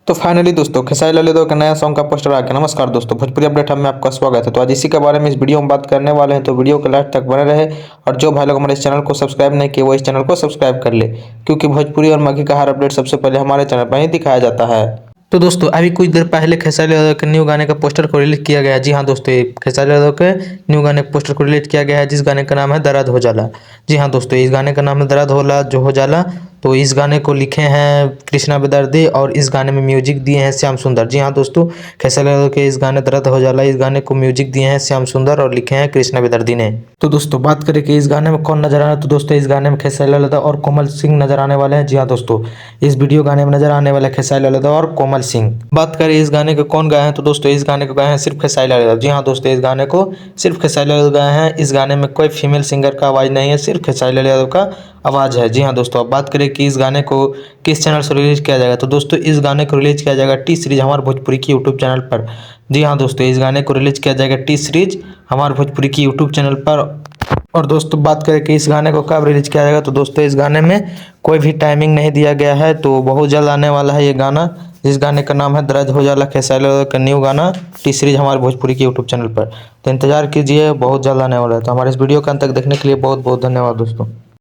तो फाइनली दोस्तों खेसारी लाल यादव का नया सॉन्ग का पोस्टर आ गया। नमस्कार दोस्तों, भोजपुरी अपडेट में आपका स्वागत है। तो आज इसी के बारे में इस वीडियो में बात करने वाले हैं, तो वीडियो के लास्ट तक बने रहे। और जो भाई लोग हमारे इस चैनल को सब्सक्राइब नहीं किए वो इस चैनल को सब्सक्राइब कर ले, क्योंकि भोजपुरी और मगही का हर अपडेट सबसे पहले हमारे चैनल पर ही दिखाया जाता है। तो दोस्तों अभी कुछ देर पहले खेसारी यादव के न्यू गाने का पोस्टर को रिलीज किया गया है। जी हाँ दोस्तों, खेसारी यादव के न्यू गाने के पोस्टर को रिलीज किया गया है, जिस गाने का नाम है दर्द हो जाला। जी हाँ दोस्तों, इस गाने का नाम है दर्द होला जो हो जाला। तो इस गाने को लिखे हैं कृष्णा बेदर्दी और इस गाने में म्यूजिक दिए हैं श्याम सुंदर। जी हाँ दोस्तों, खेसारी यादव के इस गाने दर्द हो जाला, इस गाने को म्यूजिक दिए हैं श्याम सुंदर और लिखे हैं कृष्णा बेदर्दी ने। तो दोस्तों बात करें कि इस गाने में कौन नजर आ रहा है, तो दोस्तों इस गाने में खेसारी लाल यादव और कोमल सिंह नजर आने वाले हैं। जी हाँ दोस्तों, इस वीडियो गाने में नजर आने वाले खेसारी लाल यादव और कोमल सिंह। बात करें इस गाने को कौन गाए हैं, तो दोस्तों इस गाने को गाए हैं सिर्फ खेसारी लाल यादव। जी हाँ दोस्तों, इस गाने को सिर्फ खेसारी लाल यादव गाए हैं। इस गाने में कोई फीमेल सिंगर का आवाज़ नहीं है, सिर्फ खेसारी लाल यादव का आवाज़ है। जी हाँ दोस्तों, अब बात करें कि इस गाने को किस चैनल से रिलीज किया जाएगा, तो दोस्तों इस गाने को रिलीज किया जाएगा टी सीरीज हमारे भोजपुरी की यूट्यूब चैनल पर। जी हाँ दोस्तों, इस गाने को रिलीज किया जाएगा टी सीरीज हमारे भोजपुरी की यूट्यूब चैनल पर। और दोस्तों बात करें कि इस गाने को कब रिलीज किया जाएगा, तो दोस्तों इस गाने में कोई भी टाइमिंग नहीं दिया गया है, तो बहुत जल्द आने वाला है ये गाना। जिस गाने का नाम है दर्द हो जाला, खेसारी लाल यादव का न्यू गाना टी सीरीज हमारे भोजपुरी के यूट्यूब चैनल पर। तो इंतजार कीजिए, बहुत जल्द आने वाला है। तो हमारे इस वीडियो के अंत तक देखने के लिए बहुत बहुत धन्यवाद दोस्तों।